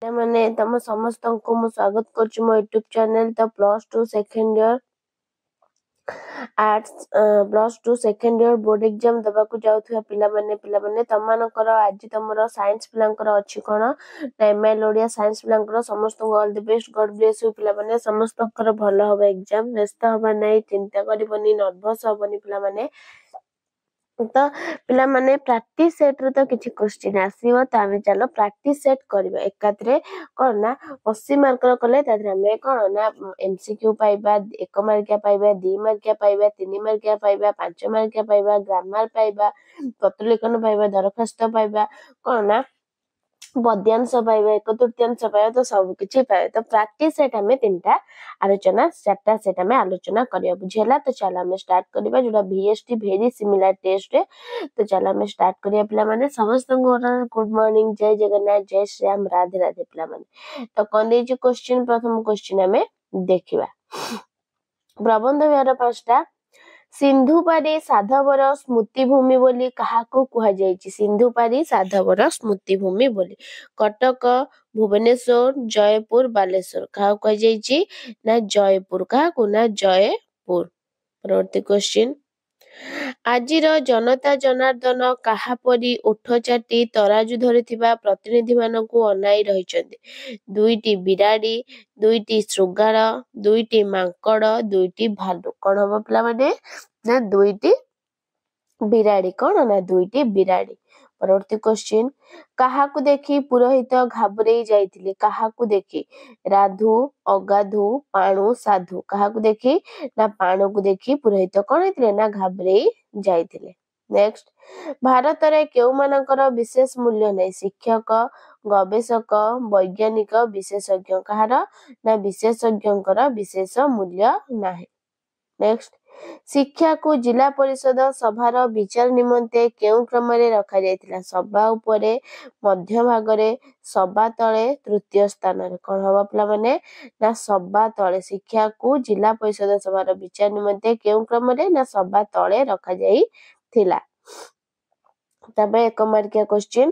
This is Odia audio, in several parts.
मैंने तुम समस्त को मु स्वागत कर मो यूट्यूब चैनल तो +2 second year arts +2 second year board exam दबा को जाउथुवा पिला माने तम मानकर आज तुमरो साइंस पिलांकर अछि कोन एमएल ओडिया साइंस पिलांकर समस्त all the best God bless you पिला माने समस्त कर भलो होबा एग्जाम व्यस्त होबा नै चिंता करबनी नर्वस होबनी पिला माने तो पिला माने प्रैक्टिस सेट रे तो किछि क्वेश्चन आसीबो त आमे चलो प्रैक्टिस सेट करबा एकात्रे कोन ना 80 मार्क रो कले ताद्रे हमें कोन ना एमसीक्यू पाइबा 1 मार्किया पाइबा 2 मार्किया पाइबा 3 मार्किया पाइबा 5 मार्किया पाइबा ग्रामर पाइबा पत्रलेखन पाइबा दरखास्त पाइबा कोन ना पद्यांश पाइबा 1/3 पाइबा तो सब किछि पाइबा तो प्रैक्टिस सेट हमें तीनटा आलोचना चारटा सेट हमें आलोचना करिया बुझेला तो चलो हमें स्टार्ट करबा जोटा VST वेरी सिमिलर टेस्ट रे तो चलो हमें स्टार्ट करिया पिला माने समस्त गुड मॉर्निंग जय जगन्नाथ जय श्री राम राधे राधे पिला माने तो कोन देछि क्वेश्चन प्रथम क्वेश्चन हमें देखिबा प्रबंध व्यार पांचटा सिंधुपारी साधवर स्मृति भूमि बोली काहाको कुहा जायछि सिंधुपारी साधवर स्मृति भूमि बोली कटक भुवनेश्वर जयपुर बालेश्वर काहा कुहा जायछि ना जयपुर काहाको ना जयपुर परवर्ती क्वेश्चन आजिर जनता जनार्दन काहापरी ओठ चाटी तराजू धरिथिबा प्रतिनिधि मानकु अनाई रहिचंदी दुईटी बिराड़ी दुईटी श्रृगार दुईटी मांकड़ दुईटी भालू कोन हबो पिला माने ना दुईटी बिराड़ी कोन ना दुईटी बिराड़ी परवर्ती क्वेश्चन काहाकु देखि पुरोहित घाबरेई जाइथिले काहाकु देखि राधु अगाधु पाणु साधु काहाकु देखि ना पाणु को देखि पुरोहित कोन हेतिले ना घाबरेई जाइथिले नेक्स्ट भारत रे केउ मानकर विशेष मूल्य नै शिक्षक गवेषक वैज्ञानिक विशेषज्ञ कहार ना विशेषज्ञकर विशेष मूल्य नाही नेक्स्ट शिक्षा को जिला परिषद सभार विचार निमंते केउ क्रम रे रखा जायतिला सभा उपरे मध्य भाग रे सभा तळे तृतीय स्थान रे कोन हबा पिला माने ना सभा तळे शिक्षा को जिला परिषद सभार विचार निमंते केउ क्रम रे ना सभा तळे रखा जाई थिला तबे 1 मार्किया क्वेश्चन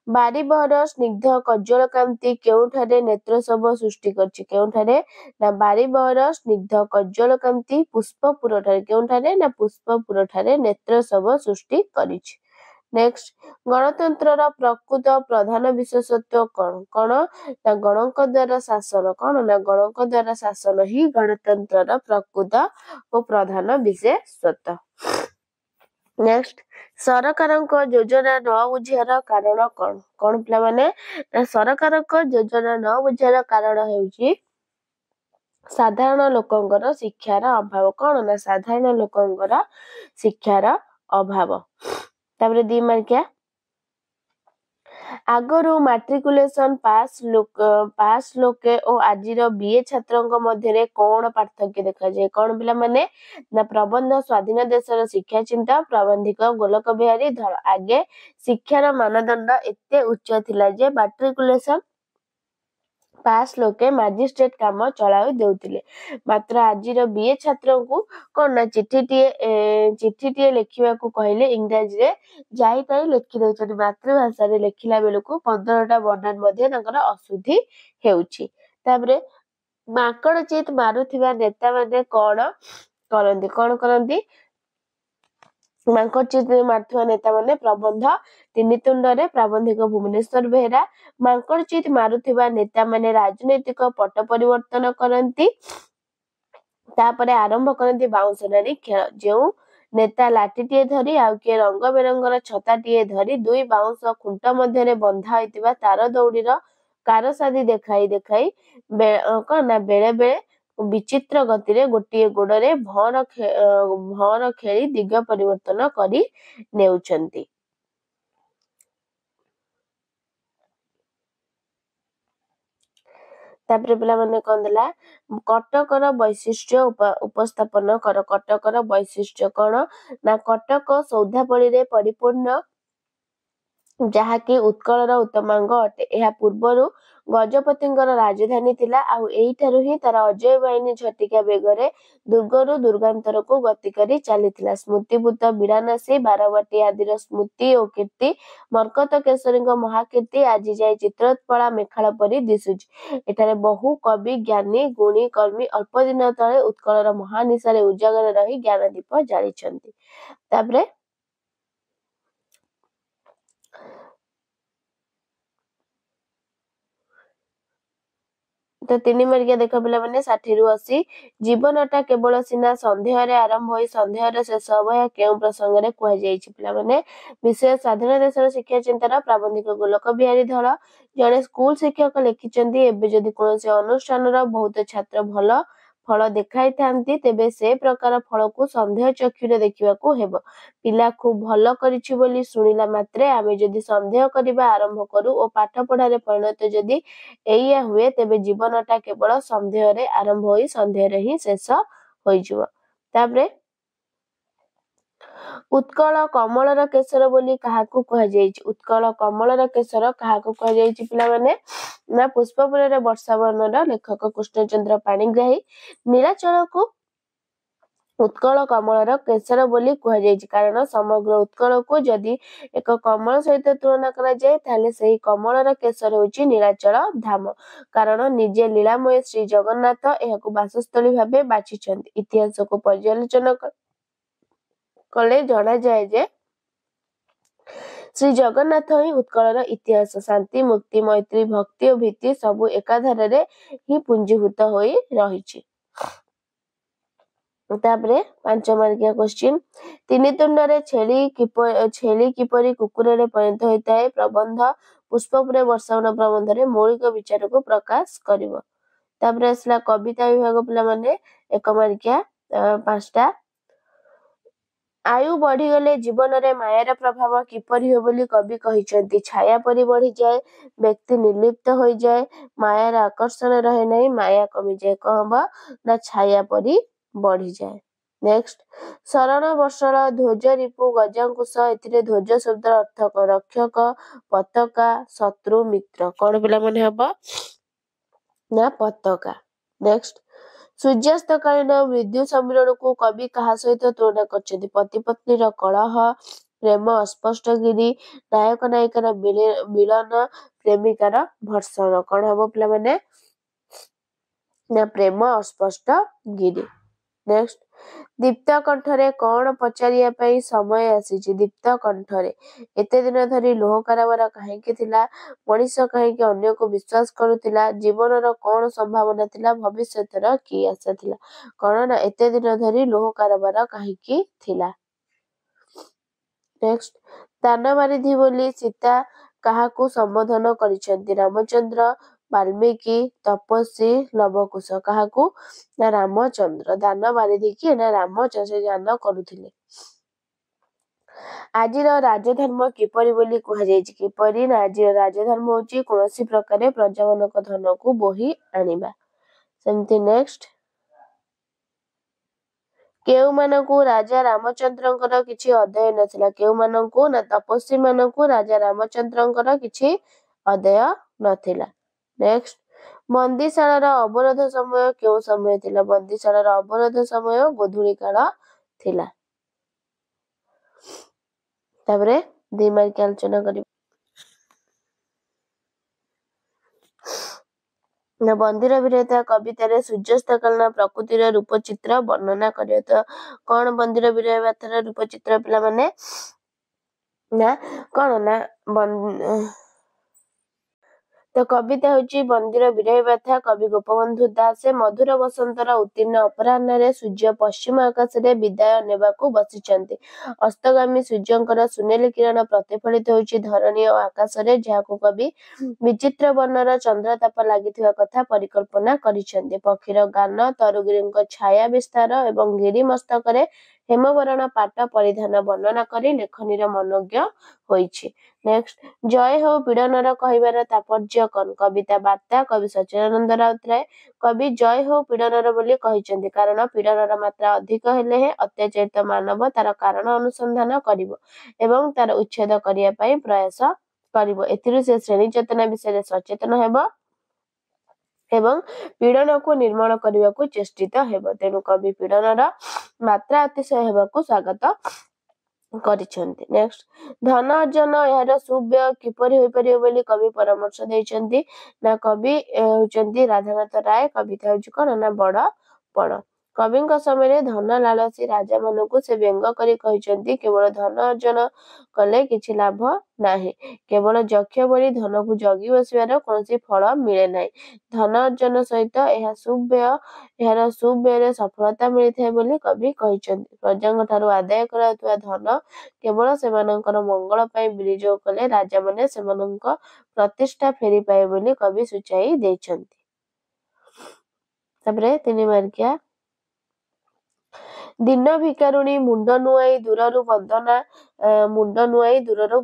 बारीबहर स्निग्ध कज्जल कांति केउठारे नेत्रसभ सृष्टि करछि केउठारे ना बारीबहर स्निग्ध कज्जल कांति पुष्पपुर ठारे केउठारे ना पुष्पपुर ठारे नेत्रसभ सृष्टि करिछि नेक्स्ट गणतंत्रर प्रकृत प्रधान विशेषत्व कोन कोन ना गणक द्वारा शासन कोन ना गणक द्वारा शासन ही गणतंत्रर प्रकृत और प्रधान विशेषत्व नेक्स्ट सरकारଙ୍କ योजना न बुझियार कारण कोन कोन पिला माने सरकारଙ୍କ योजना न बुझियार कारण हेउची साधारण लोकंकर शिक्षार अभाव कोन ना साधारण लोकंकर शिक्षार अभाव तापर 2 मार्किया आगरू मैट्रिकुलेशन पास लोके और आजिर बीए छात्रଙ୍କ ମଧ୍ୟରେ कोन पार्थक्य देखा जाय कोन पिला माने ना प्रबंध स्वाधीन देशर शिक्षा चिंता प्राबंधिक गोलक बिहारी धर आगे शिक्षार मानदंड एते उच्च थिला जे मैट्रिकुलेशन पास लोके मैजिस्ट्रेट काम चलाउ देउतिले मात्र आजिर बीए छात्रଙ୍କୁ कोन ना चिठीटीए लेखिबा को कहले इंग्रजी रे जाई ताई लेखि देउछन मातृभाषा रे लेखिला बेलको 15टा वर्णन मध्ये तांकर अशुद्धि हेउची ताबरे माकड़ चित मारुथिबा नेता माने कोन करंती मांकड़ चित मारुथिबा नेता माने प्रबंध तिनितुंडरे प्राबंधिक भुवनेश्वर बेहेरा मांकड़ चित मारुथिबा नेता माने राजनैतिक पट परिवर्तन करंती तापरे आरंभ करंती बाउंसरारी खेल जेउ नेता लाठीटीए धरी आउ के रंग बेरंगर छताटीए धरी दुई बाउंस खुंट मध्यरे बंधा होइतिबा तार दौड़ीर कारसादी देखाई कोना बेले बेले विचित्र गति रे गोटिए गोडरे भर खेली दिग परिवर्तन करी नेउचंती तापरे पिला माने कोन देला कटकर वैशिष्ट्य उपस्थापन कर कटकर वैशिष्ट्य कोन ना कटक सौधापड़ी रे परिपूर्ण ଯାହାକି ଉତ୍କଳର ଉତ୍ତମାଙ୍ଗ ଅଟେ। ଏହା ପୂର୍ବରୁ ଗଜପତିଙ୍କର ରାଜଧାନୀ ଥିଲା ଆଉ ଏଇଠାରୁ ହିଁ ତାର ଅଜୟ ବାହିନୀ ଝଟିକା ବେଗରେ ଦୁର୍ଗରୁ ଦୁର୍ଗାନ୍ତରକୁ ଗତି କରି ଚାଲିଥିଲା। ସ୍ମୃତିଭୂତ ବିଡ଼ାନାସୀ ବାରବାଟୀ ଆଦିର ସ୍ମୃତି ଓ କୀର୍ତ୍ତି ମର୍କତ କେଶରୀଙ୍କ ମହାକୀର୍ତ୍ତି ଆଜି ଯାଏ ଚିତ୍ରୋତ୍ପଳା ମେଖାଳ ପରି ଦିଶୁଛି। ଏଠାରେ ବହୁ କବି ଜ୍ଞାନୀ ଗୁଣୀ କର୍ମୀ ଅଳ୍ପ ଦିନ ତଳେ ଉତ୍କଳର ମହାନିଶାରେ ଉଜାଗର ରହି ଜ୍ଞାନ ଦୀପ ଜାଳିଛନ୍ତି। ତାପରେ ତ 3 ମାର୍କିଆ ଦେଖ ପିଲାମାନେ 60 ରୁ 80 ଜୀବନଟା କେବଳ ସିନା ସନ୍ଦେହରେ ଆରମ୍ଭ ହୋଇ ସନ୍ଦେହରେ ଶେଷ ହବ ଏହା କେଉଁ ପ୍ରସଙ୍ଗରେ କୁହାଯାଇଛି ପିଲାମାନେ? ବିଷୟ ସ୍ୱାଧୀନ ଦେଶର ଶିକ୍ଷା ଚିନ୍ତାର ପ୍ରାବନ୍ଧିକ ଗୋଲକ ବିହାରୀ ଧଳ ଜଣେ ସ୍କୁଲ ଶିକ୍ଷକ ଲେଖିଛନ୍ତି ଏବେ ଯଦି କୌଣସି ଅନୁଷ୍ଠାନର ବହୁତ ଛାତ୍ର ଭଲ ଫଳ ଦେଖାଇଥାନ୍ତି ତେବେ ସେ ପ୍ରକାର ଫଳକୁ ସନ୍ଦେହ ଚକ୍ଷୁରେ ଦେଖିବାକୁ ହେବ। ପିଲା ଖୁବ ଭଲ କରିଛି ବୋଲି ଶୁଣିଲା ମାତ୍ରେ ଆମେ ଯଦି ସନ୍ଦେହ କରିବା ଆରମ୍ଭ କରୁ ଓ ପାଠ ପଢାରେ ପରିଣତ ଯଦି ଏଇଆ ହୁଏ ତେବେ ଜୀବନଟା କେବଳ ସନ୍ଦେହରେ ଆରମ୍ଭ ହୋଇ ସନ୍ଦେହରେ ହିଁ ଶେଷ ହୋଇଯିବ। ତାପରେ ଉତ୍କଳ କମଳର କେଶର ବୋଲି କାହାକୁ କୁହାଯାଇଛି? ଉତ୍କଳ କମଳର କେଶର କାହାକୁ କୁହାଯାଇଛି ପିଲାମାନେ? ନା ପୁଷ୍ପପୁରରେ ବର୍ଷା ବର୍ଣ୍ଣର ଲେଖକ କୃଷ୍ଣଚନ୍ଦ୍ର ପାଣିଗ୍ରାହୀ। ନୀଳାଚଳକୁ ଉତ୍କଳ କମଳର କେଶର ବୋଲି କୁହାଯାଇଛି କାରଣ ସମଗ୍ର ଉତ୍କଳକୁ ଯଦି ଏକ କମଳ ସହିତ ତୁଳନା କରାଯାଏ ତାହେଲେ ସେହି କମଳର କେଶର ହେଉଛି ନୀଳାଚଳ ଧାମ। କାରଣ ନିଜେ ଲୀଳାମୟ ଶ୍ରୀ ଜଗନ୍ନାଥ ଏହାକୁ ବାସସ୍ଥଳୀ ଭାବେ ବାଛିଛନ୍ତି। ଇତିହାସକୁ ପର୍ଯ୍ୟାଲୋଚନା କଲେ ଜଣାଯାଏ ଯେ ଶ୍ରୀ ଜଗନ୍ନାଥ ହିଁ ଉତ୍କଳର ଇତିହାସ। ଶାନ୍ତି ମୁକ୍ତି ମୈତ୍ରୀ ଭକ୍ତି ଓ ଭୀତି ସବୁ ଏକାଧାରରେ ହିଁ ପୁଞ୍ଜୀଭୂତ ହୋଇ ରହିଛି। ତାପରେ 5 ମାର୍କିଆ କ୍ୱେଶ୍ଚିନ୍ ତିନି ତୁଣ୍ଡରେ ଛେଳି କିପରି କୁକୁରରେ ପରିଣତ ହୋଇଥାଏ? ପ୍ରବନ୍ଧ ପୁଷ୍ପପୁରେ ବର୍ଷାବନ ପ୍ରବନ୍ଧରେ ମୌଳିକ ବିଚାରକୁ ପ୍ରକାଶ କରିବ। ତାପରେ ଆସିଲା କବିତା ବିଭାଗ ପିଲାମାନେ 1 ମାର୍କିଆ 5ଟା। ଆୟୁ ବଢିଗଲେ ଜୀବନରେ ମାୟାର ପ୍ରଭାବ କିପରି ହୁଏ ବୋଲି କବି କହିଛନ୍ତି? ଛାୟା ପରି ବଢିଯାଏ, ବ୍ୟକ୍ତି ନିର୍ଲିପ୍ତ ହୋଇଯାଏ, ମାୟାର ଆକର୍ଷଣ ରହେ ନାହିଁ, ମାୟା କମିଯାଏ। କଣ ହବ? ନା ଛାୟା ପରି ବଢିଯାଏ। ନେକ୍ସଟ ଶରଣ ବର୍ଷଳ ଧ୍ୱଜ ରିପୁ ଗଜାଙ୍କୁଶ ଏଥିରେ ଧ୍ୱଜ ଶବ୍ଦର ଅର୍ଥ କଣ? ରକ୍ଷକ ପତାକା ଶତ୍ରୁ ମିତ୍ର। କଣ ପିଲାମାନେ ହବ? ନା ପତାକା। ନେକ୍ସଟ ସୂର୍ଯ୍ୟାସ୍ତକାଳୀନ ମୃଦୁ ସମ୍ମିଳନକୁ କବି କାହା ସହିତ ତୁଳନା କରିଛନ୍ତି? ପତି ପତ୍ନୀର କଳହ, ପ୍ରେମ ଅସ୍ପଷ୍ଟ ଗିରି, ନାୟକ ନାୟିକାର ମିଳନ, ପ୍ରେମିକାର ଭର୍ଷଣ। କଣ ହବ ପିଲାମାନେ? ନା ପ୍ରେମ ଅସ୍ପଷ୍ଟ ଗିରି। ନେକ୍ସଟ ଦୀପ୍ତ କଣ୍ଠରେ କଣ ପଚାରିବା ପାଇଁ ସମୟ ଆସିଛି? ଦୀପ୍ତ କଣ୍ଠରେ ଏତେ ଦିନ ଧରି ଲୋହ କାରବାର କାହିଁକି ଥିଲା? ମଣିଷ କାହିଁକି ଅନ୍ୟକୁ ବିଶ୍ୱାସ କରୁଥିଲା? ଜୀବନର କଣ ସମ୍ଭାବନା ଥିଲା? ଭବିଷ୍ୟତର କି ଆଶା ଥିଲା? କଣ ନା ଏତେ ଦିନ ଧରି ଲୋହ କାରବାର କାହିଁକି ଥିଲା? ନେକ୍ସଟ ଦାନବାରିଧି ବୋଲି ସୀତା କାହାକୁ ସମ୍ବୋଧନ କରିଛନ୍ତି? ରାମଚନ୍ଦ୍ର, ବାଲ୍ମୀକି, ତପସ୍ୱୀ, ଲବକୁଶ। କାହାକୁ? ନା ରାମଚନ୍ଦ୍ର। ଦାନ ବାରିଧି କିଏ? ନା ରାମଚନ୍ଦ୍ର। ସେ ଦାନ କରୁଥିଲେ। ଆଜିର ରାଜଧର୍ମ କିପରି ବୋଲି କୁହାଯାଇଛି? କିପରି? ନା ଆଜିର ରାଜଧର୍ମ ହେଉଛି କୌଣସି ପ୍ରକାରେ ପ୍ରଜାମାନଙ୍କ ଧନକୁ ବୋହି ଆଣିବା। ସେମିତି ନେକ୍ସଟ କେଉଁମାନଙ୍କୁ ରାଜା ରାମଚନ୍ଦ୍ରଙ୍କର କିଛି ଅଧ୍ୟାୟ ନଥିଲା? କେଉଁମାନଙ୍କୁ? ନା ତପସ୍ୱୀ ମାନଙ୍କୁ ରାଜା ରାମଚନ୍ଦ୍ରଙ୍କର କିଛି ଅଧ୍ୟାୟ ନଥିଲା। ନେକ୍ସଟ ବନ୍ଦୀଶାଳାର ଅବରୋଧ ସମୟ କେଉଁ ସମୟ ଥିଲା? ବନ୍ଦୀଶାଳାର ଅବରୋଧ ସମୟ ଗୋଧୂଳି କାଳ ଥିଲା। ତାପରେ 2 ମାର୍କିଆ ଆଲୋଚନା କରିବା। ବନ୍ଦୀର ବୀରତା କବିତାରେ ସୂର୍ଯ୍ୟାସ୍ତକାଳୀନ ପ୍ରକୃତିର ରୂପଚିତ୍ର ବର୍ଣ୍ଣନା କରିବ। ତ କଣ ବନ୍ଦୀର ବୀରତାର ରୂପଚିତ୍ର ପିଲାମାନେ? ନା କଣ? ନା ତ କବିତା ହେଉଛି ବନ୍ଦୀର ବିରହ ବ୍ୟଥା। କବି ଗୋପବନ୍ଧୁ ଦାସ। ମଧୁର ବସନ୍ତର ଉତ୍ତୀର୍ଣ୍ଣ ଅପରାହ୍ନରେ ସୂର୍ଯ୍ୟ ପଶ୍ଚିମ ଆକାଶରେ ବିଦାୟ ନେବାକୁ ବସିଛନ୍ତି। ଅସ୍ତଗାମୀ ସୂର୍ଯ୍ୟଙ୍କର ସୁନେଲି କିରଣ ପ୍ରତିଫଳିତ ହେଉଛି ଧରଣୀ ଓ ଆକାଶରେ ଯାହାକୁ କବି ବିଚିତ୍ର ବର୍ଣ୍ଣର ଚନ୍ଦ୍ରତାପ ଲାଗିଥିବା କଥା ପରିକଳ୍ପନା କରିଛନ୍ତି। ପକ୍ଷୀର ଗାନ, ତରୁଗିରୀଙ୍କ ଛାୟା ବିସ୍ତାର ଏବଂ ଗିରି ମସ୍ତକରେ ହେମବରଣ ପାଟ ପରିଧାନ ବର୍ଣ୍ଣନା କରି ଲେଖନୀର ମନୋଜ୍ଞ ହୋଇଛି। ନେକ୍ସଟ ଜୟ ହେଉ ପୀଡ଼ନର କହିବାର ତାତ୍ପର୍ଯ୍ୟ କଣ? କବିତା ବାର୍ତ୍ତା କବି ସଚ୍ଚିଦାନନ୍ଦ ରାଉତରାୟ। କବି ଜୟ ହେଉ ପୀଡ଼ନର ବୋଲି କହିଛନ୍ତି କାରଣ ପୀଡ଼ନର ମାତ୍ରା ଅଧିକ ହେଲେ ଅତ୍ୟାଚାରିତ ମାନବ ତାର କାରଣ ଅନୁସନ୍ଧାନ କରିବ ଏବଂ ତାର ଉଚ୍ଛେଦ କରିବା ପାଇଁ ପ୍ରୟାସ କରିବ। ଏଥିରୁ ସେ ଶ୍ରେଣୀ ଚେତନା ବିଷୟରେ ସଚେତନ ହେବ ଏବଂ ପୀଡ଼ନକୁ ନିର୍ମୂଳ କରିବାକୁ ଚେଷ୍ଟିତ ହେବ। ତେଣୁ କବି ପୀଡ଼ନର ମାତ୍ରା ଅତିଶୟ ହେବାକୁ ସ୍ୱାଗତ କରିଛନ୍ତି। ନେକ୍ସଟ, ଧନ ଅର୍ଜନ ଏହାର ସୁବ୍ୟୟ କିପରି ହୋଇପାରିବ ବୋଲି କବି ପରାମର୍ଶ ଦେଇଛନ୍ତି। ନା କବି ହେଉଛନ୍ତି ରାଧାନାଥ ରାୟ। କବିତା ହେଉଛି କଣ ନା ବଡ ପଣ। କବିଙ୍କ ସମୟରେ ଧନ ଲାଳସୀ ରାଜା ମାନଙ୍କୁ ସେ ବ୍ୟଙ୍ଗ କରି କହିଛନ୍ତି, କେବଳ ଧନ ଅର୍ଜନ କଲେ କିଛି ଲାଭ ନାହିଁ। କେବଳ ଯକ୍ଷ ଭଳି ଧନକୁ ଜଗି ବସିବାର କୌଣସି ଫଳ ମିଳେ ନାହିଁ। ଧନ ଅର୍ଜନ ସହିତ ଏହାର ସୁବ୍ୟୟରେ ସଫଳତା ମିଳିଥାଏ ବୋଲି କବି କହିଛନ୍ତି। ପ୍ରଜାଙ୍କ ଠାରୁ ଆଦାୟ କରାଯାଉଥିବା ଧନ କେବଳ ସେମାନଙ୍କର ମଙ୍ଗଳ ପାଇଁ ବିନିଯୋଗ କଲେ ରାଜାମାନେ ସେମାନଙ୍କ ପ୍ରତିଷ୍ଠା ଫେରି ପାଇବେ ବୋଲି କବି ସୂଚାଇ ଦେଇଛନ୍ତି। ତାପରେ 3 ମାର୍କିଆ, ଦିନ ଭିକାରୁଣୀ ମୁଣ୍ଡ ନୁଆଇ ଦୂରରୁ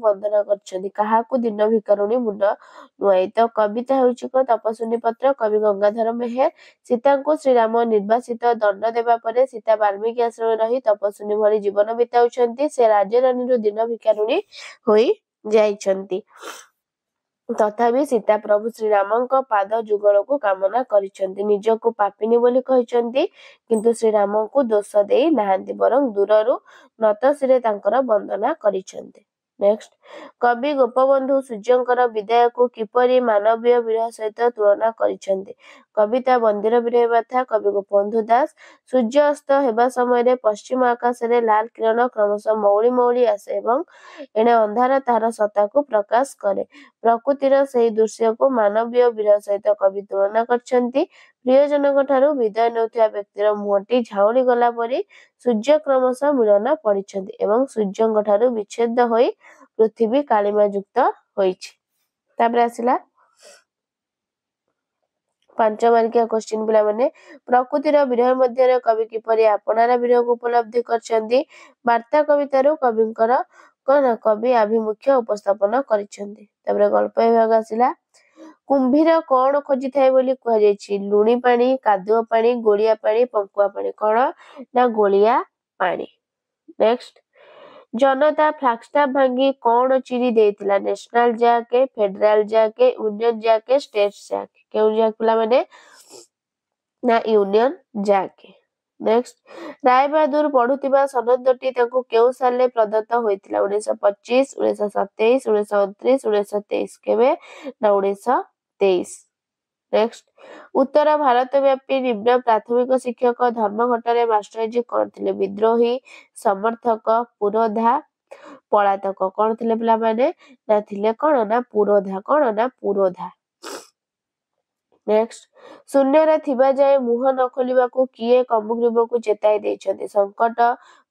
ବନ୍ଦନା କରିଛନ୍ତି। କାହାକୁ ଦିନ ଭିକାରୁଣୀ ମୁଣ୍ଡ ନୁଆଇ? ତ କବିତା ହେଉଛି କଣ ତପସ୍ୱିନୀ ପତ୍ର। କବି ଗଙ୍ଗାଧର ମେହେର। ସୀତାଙ୍କୁ ଶ୍ରୀରାମ ନିର୍ବାସିତ ଦଣ୍ଡ ଦେବା ପରେ ସୀତା ବାଲ୍ମୀକି ଆଶ୍ରମରେ ରହି ତପସ୍ୱିନୀ ଭଳି ଜୀବନ ବିତାଉଛନ୍ତି। ସେ ରାଜରାନୀରୁ ଦିନ ଭିକାରୁଣୀ ହୋଇ ଯାଇଛନ୍ତି। ତଥାପି ସୀତା ପ୍ରଭୁ ଶ୍ରୀରାମଙ୍କ ପାଦ ଯୁଗଳକୁ କାମନା କରିଛନ୍ତି। ନିଜକୁ ପାପିନୀ ବୋଲି କହିଛନ୍ତି, କିନ୍ତୁ ଶ୍ରୀରାମଙ୍କୁ ଦୋଷ ଦେଇ ନାହାନ୍ତି, ବରଂ ଦୂରରୁ ନତଶିରେ ତାଙ୍କର ବନ୍ଦନା କରିଛନ୍ତି। ନେକ୍ସଟ, କବି ଗୋପବନ୍ଧୁ ସୂର୍ଯ୍ୟଙ୍କର ବିଦାୟକୁ କିପରି ମାନବୀୟ ବିରହ ସହିତ ତୁଳନା କରିଛନ୍ତି? କବିତା ବନ୍ଦୀର ବିରହ କଥା। କବି ଗୋପବନ୍ଧୁ ଦାସ। ସୂର୍ଯ୍ୟ ଅସ୍ତ ହେବା ସମୟରେ ପଶ୍ଚିମ ଆକାଶରେ ଲାଲ କିରଣ କ୍ରମଶଃ ମଉଳି ମଉଳି ଆସେ ଏବଂ ଏଣେ ଅନ୍ଧାର ତାହାର ସତ୍ତାକୁ ପ୍ରକାଶ କରେ। ପ୍ରକୃତିର ସେହି ଦୃଶ୍ୟକୁ ମାନବୀୟ ବିରହ ସହିତ କବି ତୁଳନା କରିଛନ୍ତି। ପ୍ରିୟଜନଙ୍କ ଠାରୁ ବିଦାୟ ନେଉଥିବା ବ୍ୟକ୍ତିର ମୁହଁଟି ଝାଉଁଳି ଗଲା ପରି ସୂର୍ଯ୍ୟ କ୍ରମଶଃ ମିଳନ ପଡ଼ିଛନ୍ତି ଏବଂ ସୂର୍ଯ୍ୟଙ୍କ ଠାରୁ ବିଚ୍ଛେଦ ହୋଇ ପୃଥିବୀ କାଳିମା ଯୁକ୍ତ ହୋଇଛି। ତାପରେ ଆସିଲା 5 ମାର୍କିଆ କ୍ୱେଶ୍ଚିନ ପିଲାମାନେ। ପ୍ରକୃତିର ବିରହ ମଧ୍ୟରେ କବି କିପରି ଆପଣାର ବିରହକୁ ଉପଲବ୍ଧି କରିଛନ୍ତି? ବାର୍ତ୍ତା କବିତାରୁ କବିଙ୍କର କଣ କବି ଆଭିମୁଖ୍ୟ ଉପସ୍ଥାପନ କରିଛନ୍ତି। ତାପରେ ଗଳ୍ପ ବିଭାଗ ଆସିଲା। କୁମ୍ଭୀର କଣ ଖୋଜିଥାଏ ବୋଲି କୁହାଯାଇଛି? ଲୁଣି ପାଣି, କାଦୁଅ ପାଣି, ଗୋଳିଆ ପାଣି, ପଙ୍କୁଆ ପାଣି। କଣ ନା ଗୋଳିଆ ପାଣି। ନେକ୍ସଟ, ଜନତା ଫ୍ଲାଗଷ୍ଟାଫ ଭାଙ୍ଗି କଣ ଚିରି ଦେଇଥିଲା? National Jack, federal Jack, union Jack, state Jack. କେଉଁ ଜ୍ୟାକ୍ ପିଲାମାନେ? ନା ୟୁନିୟନ ଜ୍ୟାକ୍। ନେକ୍ସଟ, ରାୟ ବାହାଦୁର ପଢୁଥିବା ସନଦଟି ତାଙ୍କୁ କେଉଁ ସାଲରେ ପ୍ରଦତ୍ତ ହୋଇଥିଲା? 1925, 1927, 1929, 1923। କେବେ? ନା 1923। ନେକ୍ସଟ, ଉତ୍ତର ଭାରତବ୍ୟାପୀ ନିମ୍ନ ପ୍ରାଥମିକ ଶିକ୍ଷକ ଧର୍ମଘଟରେ ମାଷ୍ଟରଜୀ କଣ ଥିଲେ? ବିଦ୍ରୋହୀ, ସମର୍ଥକ, ପୁରୋଧା, ପଳାତକ। କଣ ଥିଲେ ପିଲାମାନେ? ନା ଥିଲେ କଣ ନା ପୁରୋଧା। କଣ ନା ପୁରୋଧା। ନେକ୍ସଟ, ଶୂନ୍ୟରେ ଥିବା ଯାଏ ମୁହଁ ନ ଖୋଲିବାକୁ କିଏ କମ୍ବୁଗ୍ରୀବକୁ ଚେତାଇ ଦେଇଛନ୍ତି? ସଙ୍କଟ,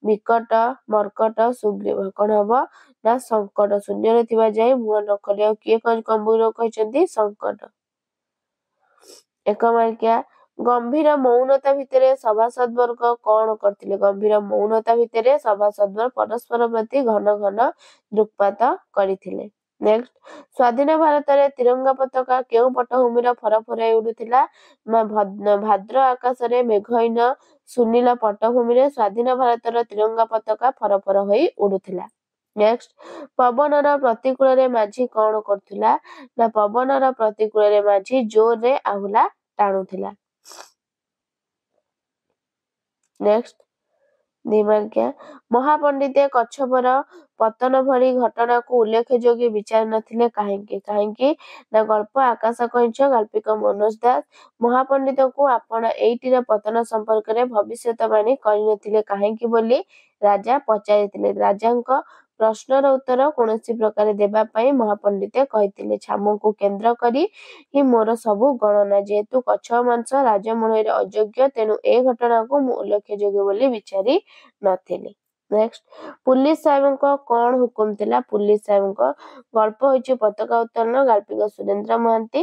ବିକଟ, ମର୍କଟ, ସୁଗ୍ରୀବ। କଣ ହବ ନା ସଙ୍କଟ। ଶୂନ୍ୟରେ ଥିବା ଯାଏ ମୁହଁ ନ ଖୋଲିବାକୁ କିଏ କମ୍ବୁଗ୍ରୀବକୁ କହିଛନ୍ତି? ସଙ୍କଟ। 1 ମାର୍କିଆ, ଗମ୍ଭୀର ମୌନତା ଭିତରେ ସଭାସଦବର୍ଗ କଣ କରିଥିଲେ? ଗମ୍ଭୀର ମୌନତା ଭିତରେ ସଭାସଦବର୍ଗ ପରସ୍ପର ପ୍ରତି ଘନ ଘନ ଦୃକ୍ପାତ କରିଥିଲେ। ନେକ୍ସଟ, ସ୍ୱାଧୀନ ଭାରତରେ ତିରଙ୍ଗା ପତାକା କେଉଁ ପଟ୍ଟଭୂମିର ଫରଫରାଇ ଉଡୁଥିଲା? ଭାଦ୍ର ଆକାଶରେ ମେଘହୀନ ସୁନୀଳ ପଟ୍ଟଭୂମିରେ ସ୍ୱାଧୀନ ଭାରତର ତିରଙ୍ଗା ପତାକା ଫରଫର ହୋଇ ଉଡୁଥିଲା। ନେକ୍ସଟ, ପବନର ପ୍ରତିକୂଳରେ ମାଝି କଣ କରୁଥିଲା? ନା ପବନର ପ୍ରତିକୂଳରେ ମାଝି ଜୋରରେ ଆହୁଲା ଟାଣୁଥିଲା। ନେକ୍ସଟ, 2 ମାର୍କିଆ, ମହାପଣ୍ଡିତେ କଚ୍ଛପର ପତନ ଭଳି ଘଟଣାକୁ ଉଲ୍ଲେଖଯୋଗ୍ୟ ବିଚାରି ନଥିଲେ କାହିଁକି? କାହିଁକି? ନା ଗଳ୍ପ ଆକାଶ କଇଁଛ। ଗାଳ୍ପିକ ମନୋଜ ଦାସ। ମହାପଣ୍ଡିତଙ୍କୁ ଆପଣ ଏଇଟିର ପତନ ସମ୍ପର୍କରେ ଭବିଷ୍ୟତବାଣୀ କରିନଥିଲେ କାହିଁକି ବୋଲି ରାଜା ପଚାରିଥିଲେ। ରାଜାଙ୍କ ପ୍ରଶ୍ନର ଉତ୍ତର କୌଣସି ପ୍ରକାରେ ଦେବା ପାଇଁ ମହାପଣ୍ଡିତେ କହିଥିଲେ, ଛାମୁକୁ କେନ୍ଦ୍ର କରି ହିଁ ମୋର ସବୁ ଗଣନା। ଯେହେତୁ କଚ୍ଛପ ମାଂସ ରାଜମଣ୍ଡଳରେ ଅଯୋଗ୍ୟ, ତେଣୁ ଏ ଘଟଣାକୁ ମୁଁ ଉଲ୍ଲେଖଯୋଗ୍ୟ ବୋଲି ବିଚାରି ନଥିଲି। ନେକ୍ସଟ, ପୁଲିସ ସାହେବଙ୍କ କଣ ହୁକୁମ ଥିଲା? ପୁଲିସ ସାହେବଙ୍କ ଗଳ୍ପ ହେଉଛି ପତାକା ଉତ୍ତୋଳନ। ଗାଳ୍ପିକ ସୁରେନ୍ଦ୍ର ମହାନ୍ତି।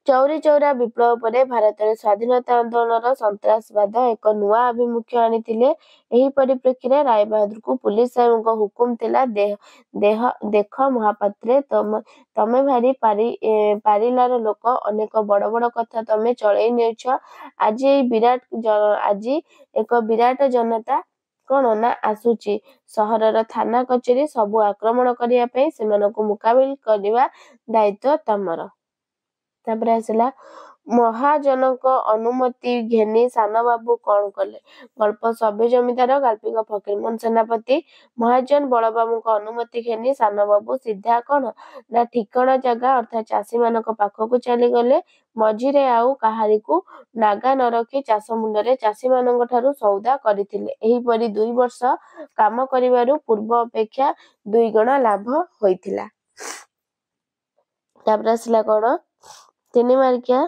ଚୌରୀ ଚୌରା ବିପ୍ଳବ ପରେ ଭାରତରେ ସ୍ୱାଧୀନତା ଆନ୍ଦୋଳନର ସନ୍ତ୍ରାସବାଦ ଏକ ନୂଆ ଆଭିମୁଖ୍ୟ ଆଣିଥିଲେ। ଏହି ପରିପ୍ରେକ୍ଷୀରେ ରାୟ ବାହାଦୁରଙ୍କୁ ପୁଲିସ ସାହେବଙ୍କ ହୁକୁମ ଥିଲା, ଦେଖ ମହାପାତ୍ରେ, ତମେ ଭାରି ପାରିଲାର ଲୋକ, ଅନେକ ବଡ ବଡ କଥା ତମେ ଚଳେଇ ନେଉଛ। ଆଜି ଏକ ବିରାଟ ଜନତା कौन ना आसुची सहरर थाना कचेरी सबु आक्रमण करिया पे सेमानकु मुकाबिल करवा दायित्व तमर। तापर आसला महाजनक अनुमति घेनी सान बाबू कौन कले गल्प सभ्य जमीदार गाल्पिक फकीरमोहन सेनापति महाजन बड़बाबू अनुमति घेनी सान बाबू सीधा कौन ना ठिकणा जगह अर्थात चाषी मानक पाखकु चली गले मझिरे आउ काहारिकु नागा न रखी चाष मुंडरे चाषी मानक ठारू सौदा करथिले। एही परी 2 वर्ष काम करिवारु पूर्व अपेक्षा 2 गुणा लाभ होइथिला। तापर आसला कौन 3 मार्किया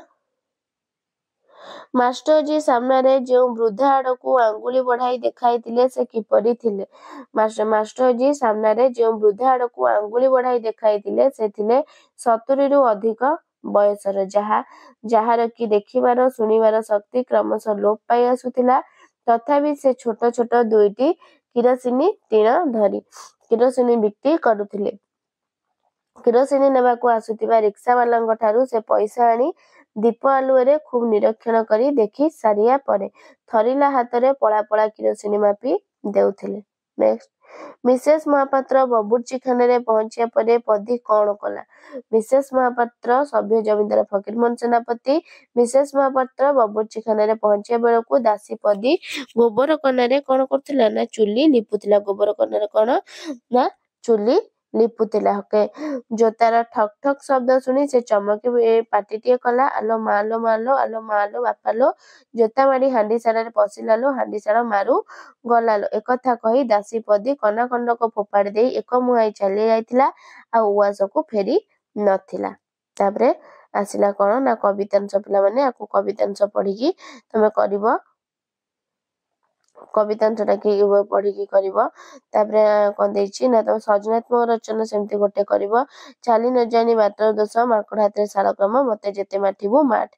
मास्टरजी सामने जो वृद्धा आड़कू आंगुली बढ़ाई देखाई से किपरि थिले। मास्टरजी सामने जो वृद्धा आड़कू आंगुली बढ़ाई देखाई से थिले 70 रु अधिक बयसर जहार कि देखिबार सुनिबार शक्ति क्रमशः लोप पाई आसुथिला। तथापि से छोट छोट 2टी किरोसिनी टीण धरी किरोसिनी बिक्री करुथिले। किरोसिनी नेबाकू आसुथिबा रिक्शा वालांग ठारू से पैसा आनी दीप आलुए खूब निरीक्षण करी देखी सारिया परे थरिला हाथ पड़ा पड़ा किरोसिनी मापी देउथिले। नेक्स्ट मिसेस महापात्र बबुर्ची खाने पहुंचिया परे पदी कौन कला। मिसेस महापात्र सभ्य जमींदार फकीरमोहन सेनापति मिसेस महापात्र बबुर्ची खाने पहुंचिया बेलू दासी पदी गोबर कनारे कौन करथिला ना चुली लिपुथिला। गोबर कनारे कौन ना चुली लिपुथिला। जो तार ठक ठक शब्द सुनी से चमकी पाटीटिए कला आलो मालो मालो आलो मालो बापालो जोता मारी हांडी सारा पशिलालो हांडी सारा मारू गलालो एकथा कही दासी पदी कना खंडक फोपाड़ी दे एक मुहाई चली जाइथिला आ उवासको फेरी नथिला। तापरे आसिला कौन ना कवितांश पिला माने आकु कवितांश पढ़ी तमे करिवो कवितांशटा कि पढ़ी करिवो। तापरे कोन देछि ना तमे सृजनात्मक रचना सेमति गोटे करिवो चाली न जानी बाटर दोष माकड़ हाथे शालक्रम मते जेते माठिबु माठ।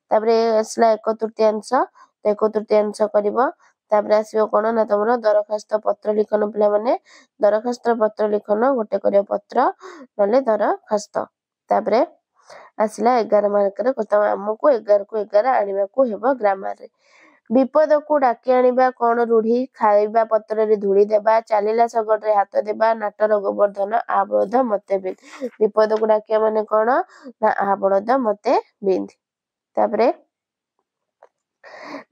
तापरे आसला 1/3 1/3 करिवो। तापरे आसीबो कोन ना तमरो दरखास्त पत्र लिखन पिला माने दरखास्त पत्र लिखन गोटे करियो पत्र नले दरखास्त। तापरे आसिला 11 मार्क रे कतम हमकु 11 को 11 आनिबा को हेबो ग्रामर रे। विपद को डाकी आनिबा कौन रूढ़ी खाइबा पत्र रे धूली देबा चालीला सगड़ रे हाथ देबा नाटर गोवर्धन आबोध मते बिंद। विपद को डाकिया माने कौन ना आबोध मते बिंद। तापरे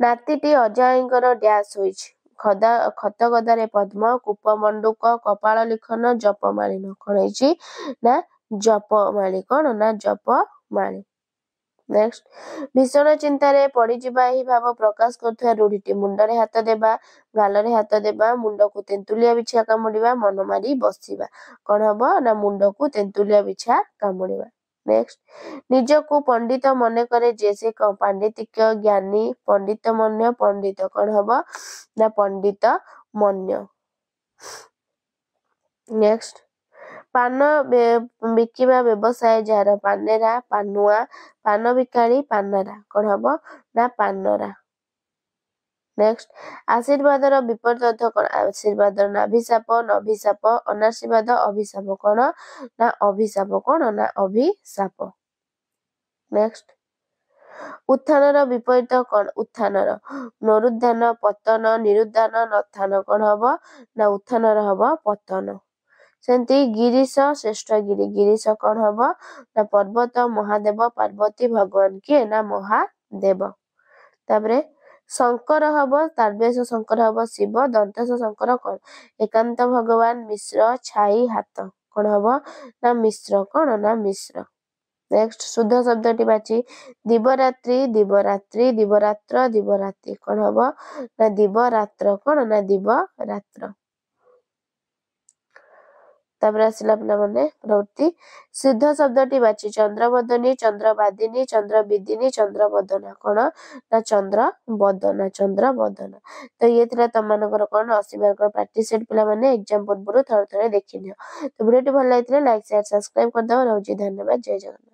नातीटी अजाईंकर डैश होइछ खत गदारे पद्म कूप मंडूक कपाल लिखन जपमाली न कौन होइछि ना जपमाली कौन ना जपमाली। नेक्स्ट भीषण चिंतार पड़ी जिबा ही भाव प्रकाश करथुआ रूढ़ीटी मुंडरे हाथ देबा गालरे हाथ देबा मुंड को तेंतुलिया बिछा कामुड़िबा मन मारी बसिबा कौन हबो ना मुंड को तेंतुलिया बिछा कामुड़िबा। नेक्स्ट निजको पंडित मने करे जैसे पांडित्य ज्ञानी पंडित मन्य पंडित कौन हबो ना पंडित मन्य। नेक्स्ट पान बिकिबा व्यवसाय जार पानेरा पानुआ पान बिकाली पानरा कौन हबो ना पानरा। नेक्स्ट आशीर्वादर विपरीत अर्थ कौन आशीर्वाद नाभिशाप नभिशाप अनाशीर्वाद अभिशाप कौन ना अभिशाप कौन ना अभिशाप। नेक्स्ट उत्थानर विपरीत कौन उत्थानर नरुद्धान पतन निरुद्धान नथान कौन हबो ना उत्थानर हबो पतन। सेंती गिरीश श्रेष्ठ गिरी गिरीश कौन हबो ना पर्वत महादेव पार्वती भगवान किए ना महादेव। तापरे शंकर हबो तारवेश शंकर हबो शिव दंतेश शंकर कौन एकांत भगवान मिश्र छाई हाथ कौन हबो ना मिश्र कौन ना मिश्र। नेक्स्ट शुद्ध शब्दटी बाची दिवरात्रि दिवरात्रि दिवरात्र दिवरात्रि कौन हबो ना दिवरात्र कौन ना दिवरात्र। तापरे आसिला पिला माने प्रवृत्ति शुद्ध शब्दटी बाची चंद्रबदनी चंद्रबादिनी चंद्रविदिनी चंद्रबदना कौन ना चंद्रबदना चंद्रबदना। तो ये थिला तमनकर कौन 80 मार्क प्रैक्टिस सेट पिला माने एग्जाम पूर्व थोड़े थोड़े देखि नियो। तो वीडियो भल लागितले लाइक शेयर सब्सक्राइब कर दो। रहउची धन्यवाद जय जगन्नाथ।